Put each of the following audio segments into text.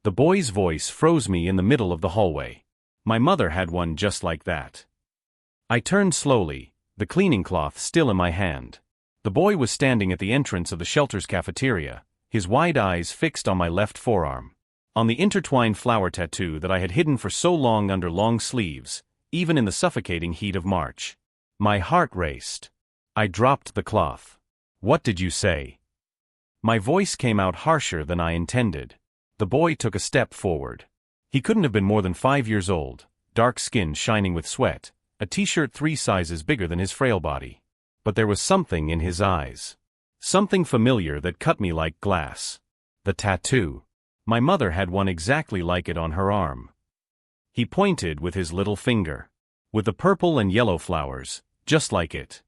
The boy's voice froze me in the middle of the hallway. My mother had one just like that. I turned slowly, the cleaning cloth still in my hand. The boy was standing at the entrance of the shelter's cafeteria, his wide eyes fixed on my left forearm. On the intertwined flower tattoo that I had hidden for so long under long sleeves, even in the suffocating heat of March. My heart raced. I dropped the cloth. "What did you say?" My voice came out harsher than I intended. The boy took a step forward. He couldn't have been more than 5 years old, dark skin shining with sweat, a t-shirt 3 sizes bigger than his frail body. But there was something in his eyes. Something familiar that cut me like glass. The tattoo. My mother had one exactly like it on her arm. He pointed with his little finger. With the purple and yellow flowers, just like it.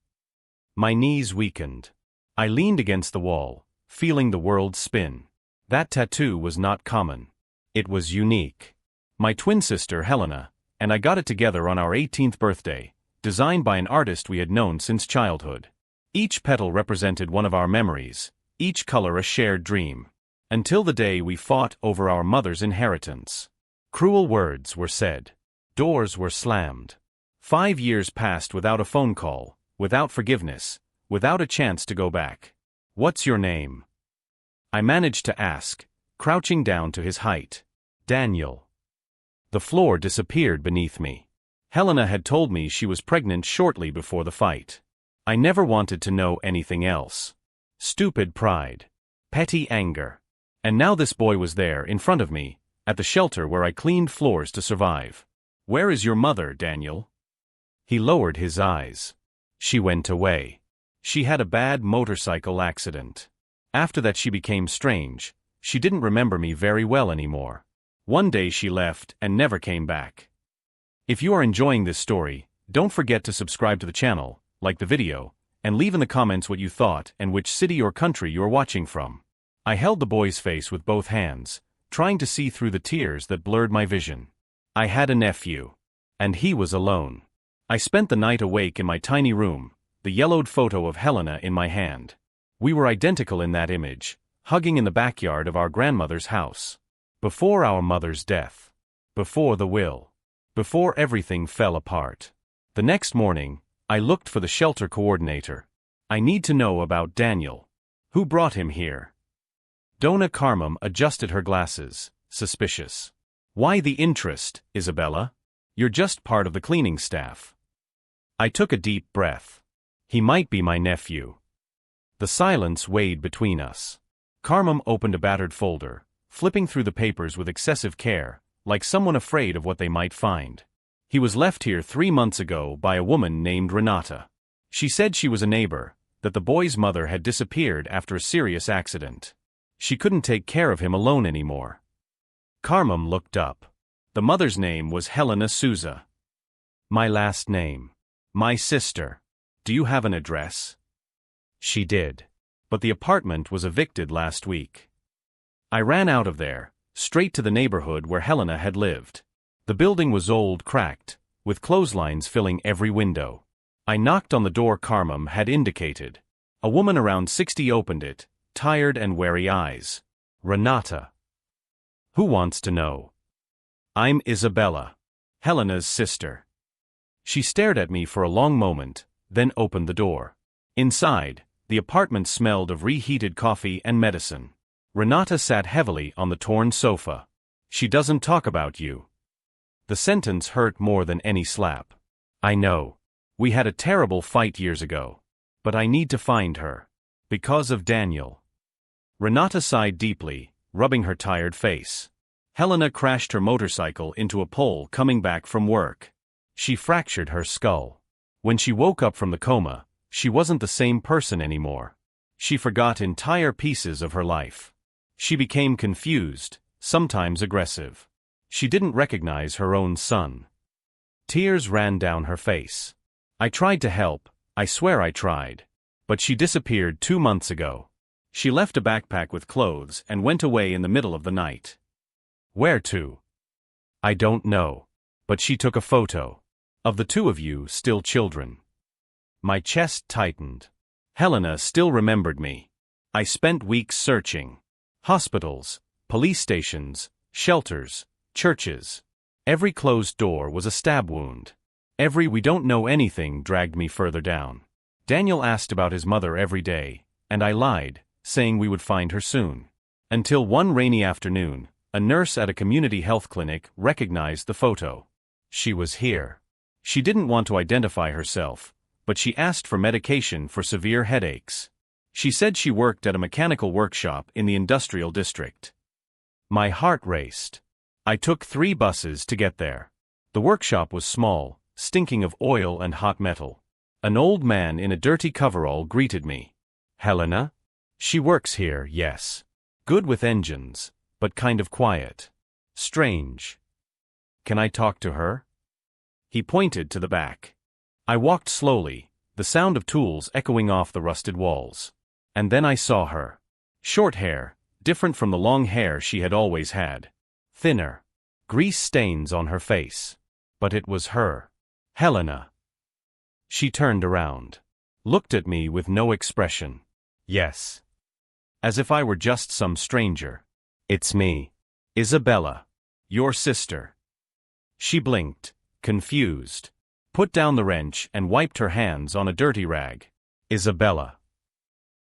My knees weakened. I leaned against the wall, feeling the world spin. That tattoo was not common. It was unique. My twin sister, Helena, and I got it together on our 18th birthday, designed by an artist we had known since childhood. Each petal represented one of our memories, each color a shared dream. Until the day we fought over our mother's inheritance. Cruel words were said. Doors were slammed. 5 years passed without a phone call, without forgiveness, without a chance to go back. "What's your name?" I managed to ask, crouching down to his height. "Daniel." The floor disappeared beneath me. Helena had told me she was pregnant shortly before the fight. I never wanted to know anything else. Stupid pride. Petty anger. And now this boy was there, in front of me, at the shelter where I cleaned floors to survive. "Where is your mother, Daniel?" He lowered his eyes. "She went away. She had a bad motorcycle accident. After that she became strange. She didn't remember me very well anymore. One day she left and never came back." If you are enjoying this story, don't forget to subscribe to the channel, like the video, and leave in the comments what you thought and which city or country you are watching from. I held the boy's face with both hands, trying to see through the tears that blurred my vision. I had a nephew. And he was alone. I spent the night awake in my tiny room, the yellowed photo of Helena in my hand. We were identical in that image, hugging in the backyard of our grandmother's house. Before our mother's death. Before the will. Before everything fell apart. The next morning, I looked for the shelter coordinator. I need to know about Daniel. Who brought him here? Donna Carmum adjusted her glasses, suspicious. "Why the interest, Isabella? You're just part of the cleaning staff." I took a deep breath. He might be my nephew. The silence weighed between us. Carmum opened a battered folder, flipping through the papers with excessive care, like someone afraid of what they might find. "He was left here 3 months ago by a woman named Renata. She said she was a neighbor, that the boy's mother had disappeared after a serious accident. She couldn't take care of him alone anymore." Carmum looked up. The mother's name was Helena Souza. My last name. My sister. "Do you have an address?" She did. But the apartment was evicted last week. I ran out of there, straight to the neighborhood where Helena had lived. The building was old, cracked, with clotheslines filling every window. I knocked on the door Carmum had indicated. A woman around 60 opened it, tired and wary eyes. "Renata." "Who wants to know?" "I'm Isabella. Helena's sister." She stared at me for a long moment, then opened the door. Inside, the apartment smelled of reheated coffee and medicine. Renata sat heavily on the torn sofa. "She doesn't talk about you." The sentence hurt more than any slap. "I know. We had a terrible fight years ago. But I need to find her. Because of Daniel." Renata sighed deeply, rubbing her tired face. Helena crashed her motorcycle into a pole coming back from work. She fractured her skull. When she woke up from the coma, she wasn't the same person anymore. She forgot entire pieces of her life. She became confused, sometimes aggressive. She didn't recognize her own son. Tears ran down her face. I tried to help, I swear I tried. But she disappeared 2 months ago. She left a backpack with clothes and went away in the middle of the night. Where to? I don't know. But she took a photo. Of the 2 of you still children. My chest tightened. Helena still remembered me. I spent weeks searching. Hospitals, police stations, Shelters, churches. Every closed door was a stab wound. Every "we don't know anything" dragged me further down. Daniel asked about his mother every day, and I lied, saying we would find her soon. Until one rainy afternoon, a nurse at a community health clinic recognized the photo. She was here. She didn't want to identify herself, but she asked for medication for severe headaches. She said she worked at a mechanical workshop in the industrial district. My heart raced. I took 3 buses to get there. The workshop was small, stinking of oil and hot metal. An old man in a dirty coverall greeted me. Helena? She works here, yes. Good with engines, but kind of quiet. Strange. Can I talk to her? He pointed to the back. I walked slowly, the sound of tools echoing off the rusted walls. And then I saw her. Short hair, different from the long hair she had always had. Thinner. Grease stains on her face. But it was her. Helena. She turned around. Looked at me with no expression. Yes. As if I were just some stranger. It's me. Isabella. Your sister. She blinked, confused. Put down the wrench and wiped her hands on a dirty rag. Isabella.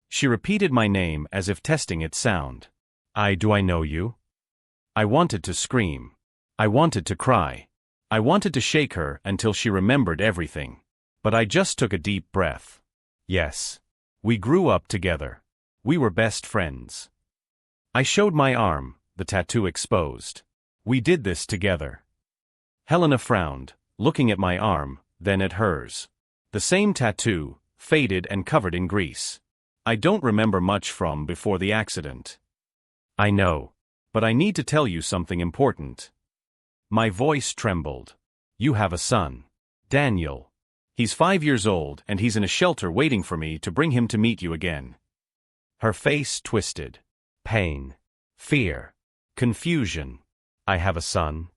She repeated my name as if testing its sound. Do I know you? I wanted to scream. I wanted to cry. I wanted to shake her until she remembered everything. But I just took a deep breath. Yes. We grew up together. We were best friends. I showed my arm, the tattoo exposed. We did this together. Helena frowned, looking at my arm, then at hers. The same tattoo, faded and covered in grease. I don't remember much from before the accident. I know. But I need to tell you something important. My voice trembled. You have a son. Daniel. He's 5 years old and he's in a shelter waiting for me to bring him to meet you again. Her face twisted. Pain. Fear. Confusion. I have a son.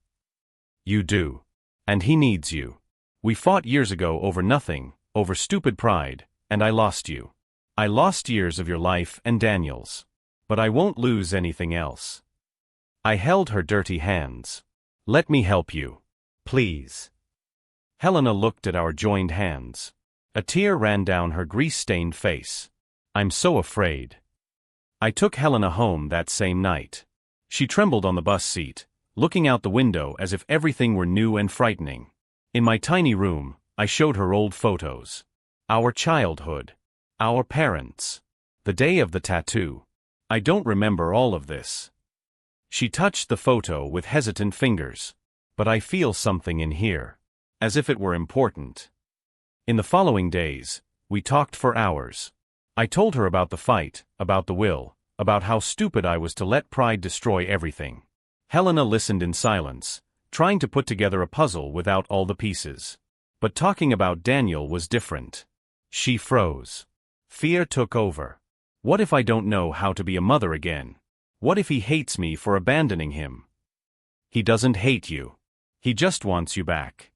You do. And he needs you. We fought years ago over nothing, over stupid pride, and I lost you. I lost years of your life and Daniel's. But I won't lose anything else. I held her dirty hands. Let me help you. Please. Helena looked at our joined hands. A tear ran down her grease-stained face. I'm so afraid. I took Helena home that same night. She trembled on the bus seat, looking out the window as if everything were new and frightening. In my tiny room, I showed her old photos. Our childhood. Our parents. The day of the tattoo. I don't remember all of this. She touched the photo with hesitant fingers. But I feel something in here. As if it were important. In the following days, we talked for hours. I told her about the fight, about the will, about how stupid I was to let pride destroy everything. Helena listened in silence, trying to put together a puzzle without all the pieces. But talking about Daniel was different. She froze. Fear took over. What if I don't know how to be a mother again? What if he hates me for abandoning him? He doesn't hate you. He just wants you back.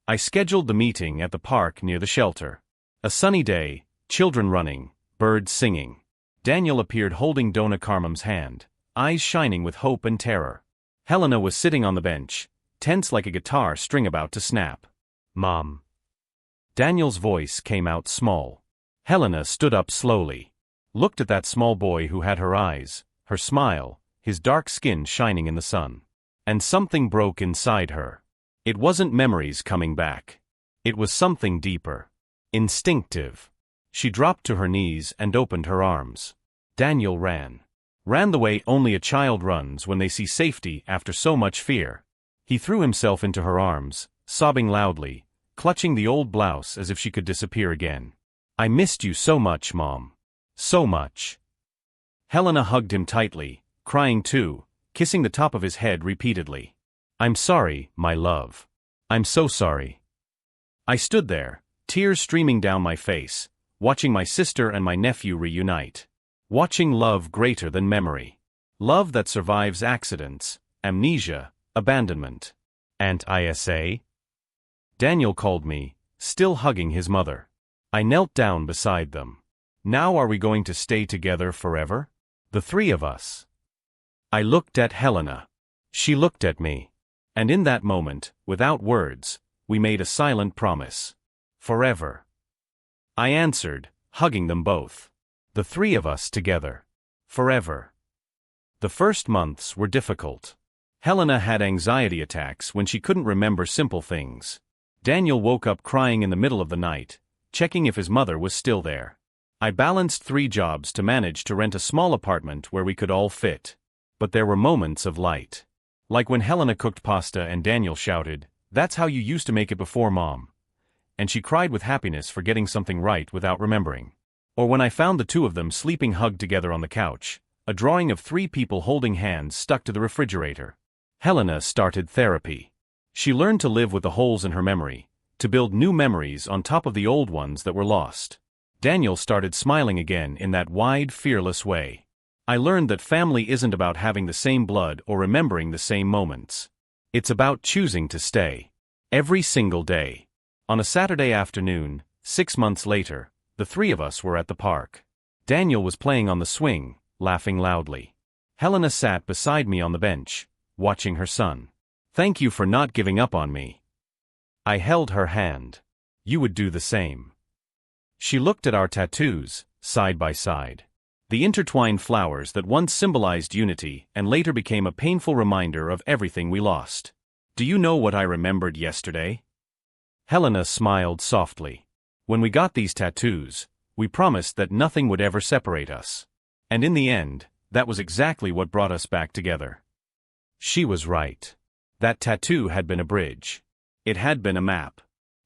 I scheduled the meeting at the park near the shelter. A sunny day, children running, birds singing. Daniel appeared holding Donna Carmum's hand, eyes shining with hope and terror. Helena was sitting on the bench, tense like a guitar string about to snap. Mom. Daniel's voice came out small. Helena stood up slowly. Looked at that small boy who had her eyes, her smile, his dark skin shining in the sun. And something broke inside her. It wasn't memories coming back. It was something deeper. Instinctive. She dropped to her knees and opened her arms. Daniel ran. Ran the way only a child runs when they see safety after so much fear. He threw himself into her arms, sobbing loudly, clutching the old blouse as if she could disappear again. I missed you so much, Mom. So much. Helena hugged him tightly, crying too, kissing the top of his head repeatedly. I'm sorry, my love. I'm so sorry. I stood there, tears streaming down my face, watching my sister and my nephew reunite. Watching love greater than memory. Love that survives accidents, amnesia, abandonment. And ISA? Daniel called me, still hugging his mother. I knelt down beside them. Now are we going to stay together forever? The 3 of us. I looked at Helena. She looked at me. And in that moment, without words, we made a silent promise. Forever. I answered, hugging them both. The three of us together. Forever. The first months were difficult. Helena had anxiety attacks when she couldn't remember simple things. Daniel woke up crying in the middle of the night, checking if his mother was still there. I balanced 3 jobs to manage to rent a small apartment where we could all fit. But there were moments of light. Like when Helena cooked pasta and Daniel shouted, "That's how you used to make it before, Mom." And she cried with happiness for getting something right without remembering. Or when I found the two of them sleeping hugged together on the couch, a drawing of 3 people holding hands stuck to the refrigerator. Helena started therapy. She learned to live with the holes in her memory, to build new memories on top of the old ones that were lost. Daniel started smiling again in that wide, fearless way. I learned that family isn't about having the same blood or remembering the same moments. It's about choosing to stay. Every single day. On a Saturday afternoon, 6 months later, the 3 of us were at the park. Daniel was playing on the swing, laughing loudly. Helena sat beside me on the bench, watching her son. "Thank you for not giving up on me." I held her hand. "You would do the same." She looked at our tattoos, side by side. The intertwined flowers that once symbolized unity and later became a painful reminder of everything we lost. "Do you know what I remembered yesterday?" Helena smiled softly. "When we got these tattoos, we promised that nothing would ever separate us. And in the end, that was exactly what brought us back together." She was right. That tattoo had been a bridge. It had been a map.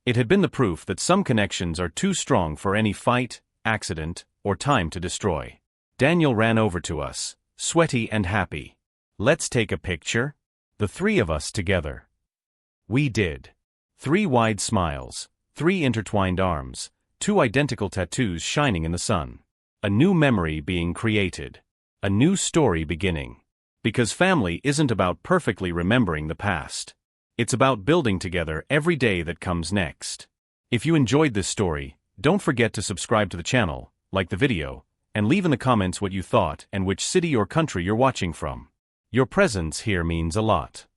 It had been the proof that some connections are too strong for any fight, accident, or time to destroy. Daniel ran over to us, sweaty and happy. "Let's take a picture?" The 3 of us together. We did. 3 wide smiles, 3 intertwined arms, 2 identical tattoos shining in the sun. A new memory being created. A new story beginning. Because family isn't about perfectly remembering the past. It's about building together every day that comes next. If you enjoyed this story, don't forget to subscribe to the channel, like the video, and leave in the comments what you thought and which city or country you're watching from. Your presence here means a lot.